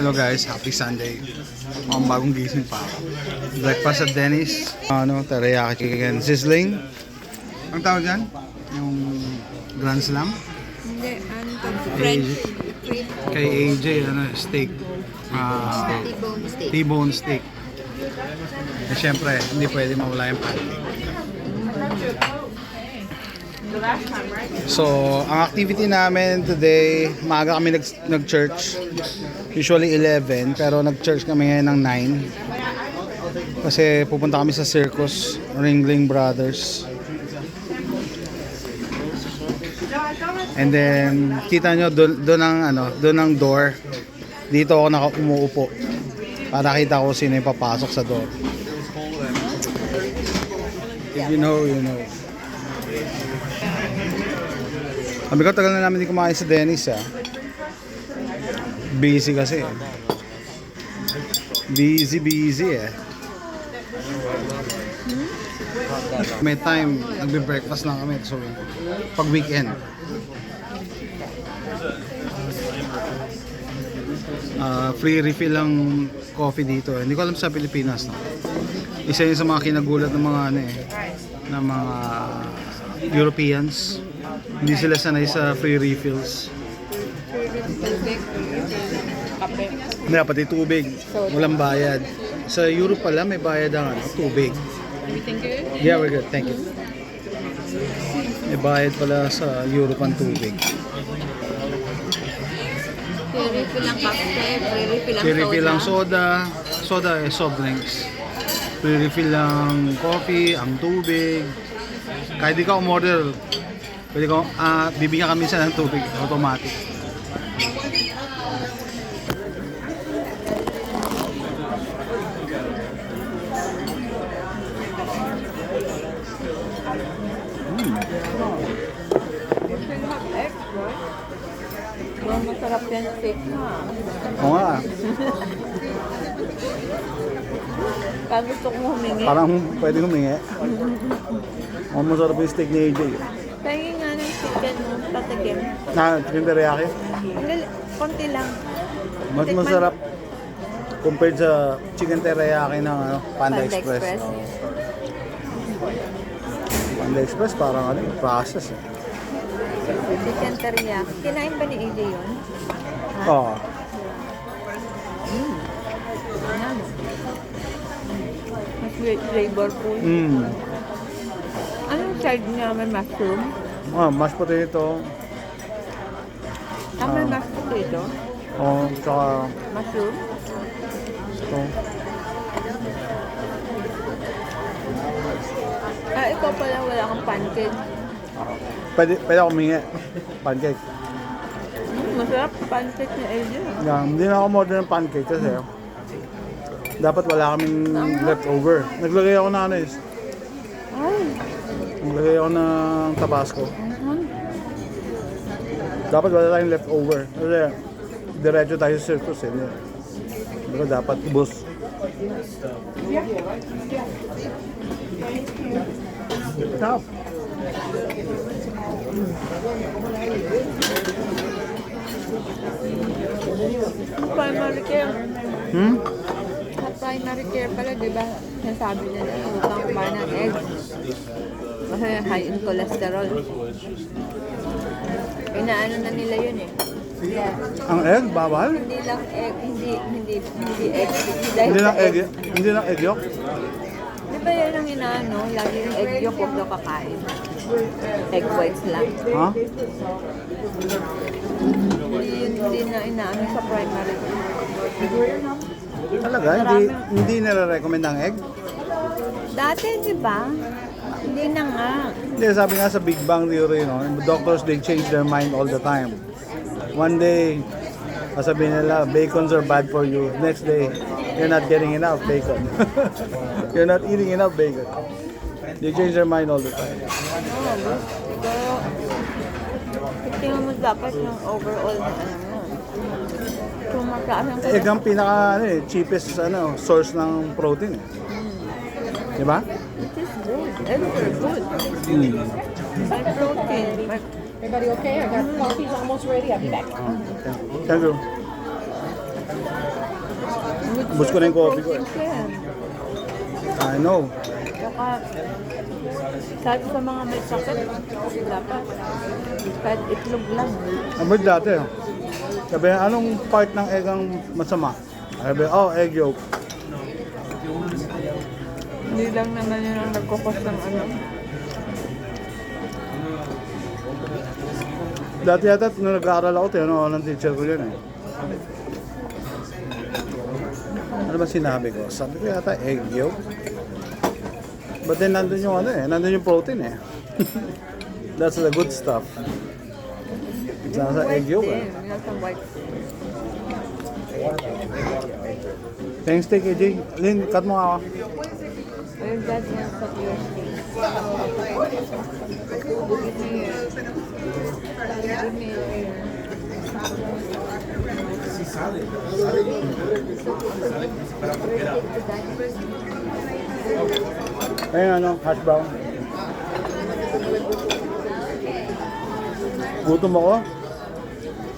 Hello guys, happy Sunday. Mukhang bagong gising pa ako. Breakfast at Dennis. Teriyaki chicken sizzling. Ang tawag dyan? Yung Grand Slam? Hindi, ano to? French. Kay AJ, steak. T-bone steak. T-bone steak. Eh, syempre, hindi pwede mawala yung pancake. So, ang activity namin today, maaga kami nag-church. Usually 11, pero nag-church kami ngayon ng 9. Kasi pupunta kami sa circus, Ringling Brothers. And then, kita nyo, doon ang door. Dito ako umuupo. Para kita ko sino yung papasok sa door. If you know, you know. Sabi ko, tagal na namin hindi kumain sa Dennis, Busy kasi. Busy eh. May time, nagbe-breakfast lang kami. So, pag weekend. Free refill lang coffee dito. Hindi ko alam sa Pilipinas. No? Isa yun sa mga kinagulat ng mga ng mga Europeans. Hindi sila sanay sa free refills. Hindi, pati tubig. Walang bayad. Sa Europe pala may bayad ang tubig. Everything good? Yeah, we're good. Thank you. May bayad pala sa Europe ang tubig. Free refill lang kape, free refill lang Free refill lang soda. soda soft drinks. Free refill lang coffee, ang tubig. Kahit di ka umorder, pwede ko, bibigyan kami sa ng tubig, automatic. Well, masarap yan steak na. Oo nga, Pag gusto kong humingi. parang pwede humingi. Ang masarap yung steak ni AJ. Tingin nga ng chicken mo, patagim. Chicken teriyaki. Konti lang. Mas Tikman- masarap compared sa chicken teriyaki ng Panda Panda Express. Express. Panda Express parang process. Chicken teriyaki. Kinain ba ni AJ yun? Oo. Ano? Mas flavorful. Anong side niya? May mushroom? Mashed potato. May mashed potato? Tsaka Mushroom? ito. Ikaw pala wala kang pancake. Pwede ako humingi. Pancake. Masarap pancake ni AJ. Hindi na ako order ng pancake kasi dapat wala kaming leftover. Naglagay ako na Ay. Naglagay ako ng Tabasco. Dapat wala tayong leftover. Kasi diretso tayo sa circus Pero dapat ubos. Stop. Primary care. Sa primary care pala, di ba? Nasabi nila, huwag kang kumain ng eggs. Kasi high in cholesterol. Inaano na nila yun eh. Ang egg, bawal? Hindi lang egg, hindi egg. Hindi lang egg yolk? Di ba yan ang inaano? Lagi yung egg yolk, huwag daw kakain. Egg whites lang. Ha? Hindi na inaano sa primary. Talaga? Hindi nire-recommend ang egg? Dati, di ba? Hindi na nga. Hindi, sabi nga sa Big Bang Theory, doctors, they change their mind all the time. One day, sasabihin nila, bacons are bad for you. Next day, you're not getting enough bacon. You're not eating enough bacon. They change their mind all the time. Siguro, tingnan mo dapat yung overall na kung magkaasang ka. Egg ang pinaka cheapest source ng protein. Di ba? It is good. Eggs are good. May protein. Everybody okay? I got coffee's almost ready. I'll be back. Thank you. Ubus ko na yung coffee ko. Protein siya yan. I know. Saka, sabi sa mga may sakit, dapat kahit itlog lang. Abad dati. Sabi, anong part ng egg ang masama? Sabi, oh, egg yolk. Hindi lang naman yun ang nagkukos ng ano. Dati yata, nung nag-aaral ako, tinanong ako ng teacher ko yun eh. Ano ba sinabi ko? Sabi ko yata, egg yolk. But then, nandun yung ano eh, nandun yung protein eh. That's the good stuff. Nasa egg yolk eh. Nasa white. Thanks, take AJ. Lynn, cut mo ako. Ayun, dad niya sa pure steak. Give me Ayun ano, hash brown. Gutom ako.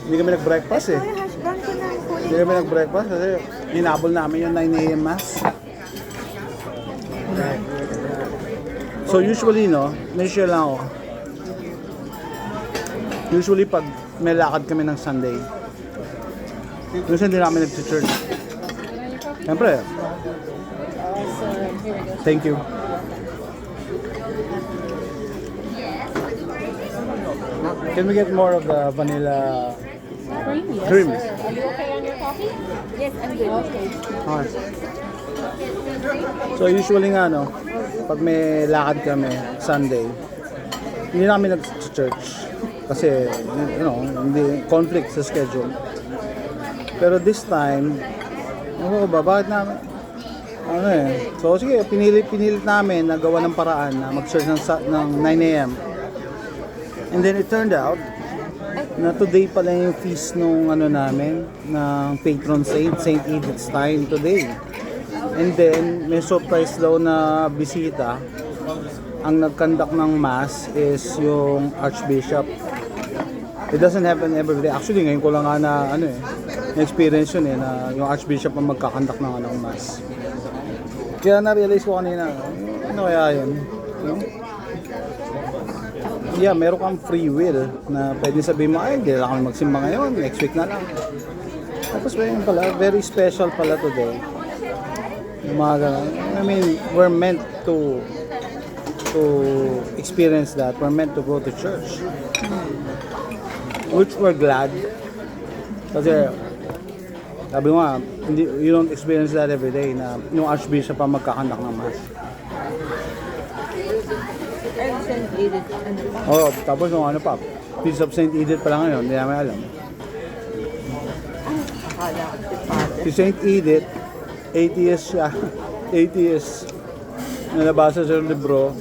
Hindi kami nag-breakfast eh. Ay, hash brown ko na ang kunin. Hindi kami nag-breakfast kasi hinabol namin yung 9 a.m. mass. So usually no, may-share lang ako. Usually pag may lakad kami ng Sunday, minsan hindi namin nag-church. Siyempre. Thank you. Can we get more of the vanilla Cream, yes, cream? sir. Are you okay on your coffee? Yes, I'm good. Okay. Okay. So usually nga no, pag may lakad kami Sunday, hindi namin nag-church kasi you know, hindi conflict sa schedule. Pero this time, ano ba, bakit namin ano eh. So sige, pinilit namin na gawa ng paraan na mag-church ng 9 a.m. And then it turned out na today pala yung feast nung ano namin, ng patron saint, Saint Edith Stein today. And then, may surprise daw na bisita. Ang nag-conduct ng mass is yung Archbishop. It doesn't happen every day. Actually, ngayon ko lang nga na, ano eh, na-experience yun eh, na yung Archbishop ang magkakandak ng ano, mass. Kaya na-realize ko kanina, ano kaya yun? No? Yeah, meron kang free will na pwede sabihin mo, ay, hindi lang kami magsimba ngayon, next week na lang. Tapos yun pala, very special pala today. Yung mga ganun. I mean, we're meant to experience that. We're meant to go to church. Which we're glad. Kasi, sabi mo nga, you don't experience that every day na yung Archbishop pa magkakandak ng mass. I'm St. Edith. Ano pa? Oh, tapos yung ano pa, Feast of St. Edith pa lang ngayon, hindi namin alam. Akala ko si Father. Si St. Edith, atheist siya. Atheist. Nalabasa sa libro.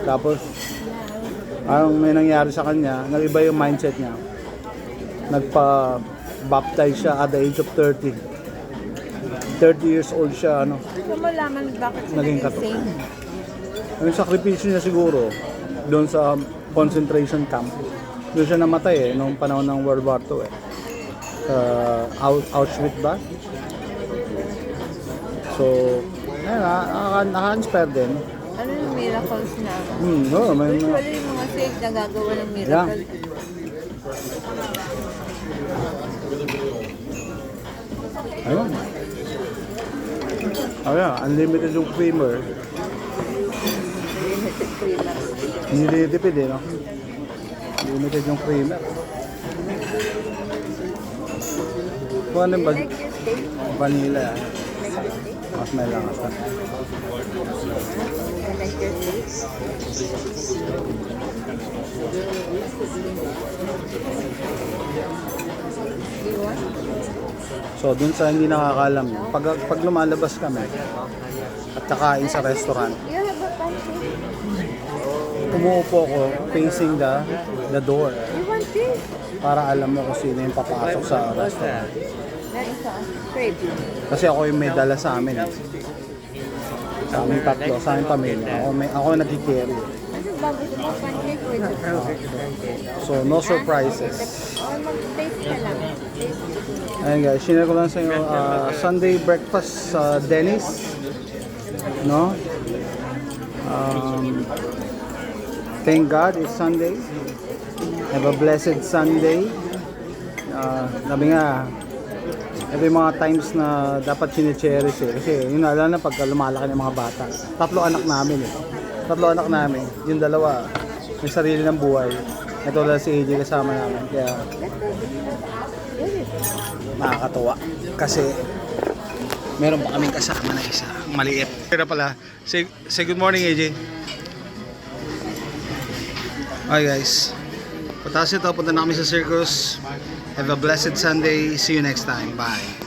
Tapos, parang may nangyari sa kanya, nag-iba yung mindset niya. Nagpa-baptize siya at the age of 30. 30 years old siya, ano. Gusto mo laman bakit siya Naging naging katok. saint? Yung sakripisyo niya siguro, doon sa concentration camp. Doon siya namatay eh, noong panahon ng World War II eh. Auschwitz ba? So, ayun, naka-inspire din. Ano yung miracles na? No, may, Usually yung mga saint nagagawa ng miracle. ayun. Ayun, unlimited yung creamer. Limited creamer. Hindi nitipid eh, no? Limited yung creamer. Kung ano ba? Like your steak? Vanilla. Like your steak? Mas may langas na. I like your steak. You want? So, dun sa hindi nakakalam, pag lumalabas kami at kakain sa restaurant, You have a pancake? umuupo ko facing the door You want this? para alam mo kung sino yung papasok sa restaurant. That is a crepe. Kasi ako yung may dala sa amin. Sa aming tatlo, sa aming pamilya. Ako yung nag-carry. Ano ba? Gusto mo pancake with So, no surprises. Or mag-taste ka lang. Taste. Ayan guys, share ko lang sa inyo, Sunday breakfast sa Dennis. No? Thank God it's Sunday. Have a blessed Sunday. Sabi nga, ito yung mga times na dapat chine-cherish eh. Kasi yun alam na pagka lumalaki ng mga bata. 3 anak namin eh. 3 anak namin. Yung 2, may sarili ng buhay. Ito lang si AJ kasama namin. Kaya nakakatuwa. Kasi meron pa kaming kasama na isa. Maliit. Pero pala, say good morning AJ. Okay guys. Pataas ito, punta na kami sa circus. Have a blessed Sunday. See you next time. Bye.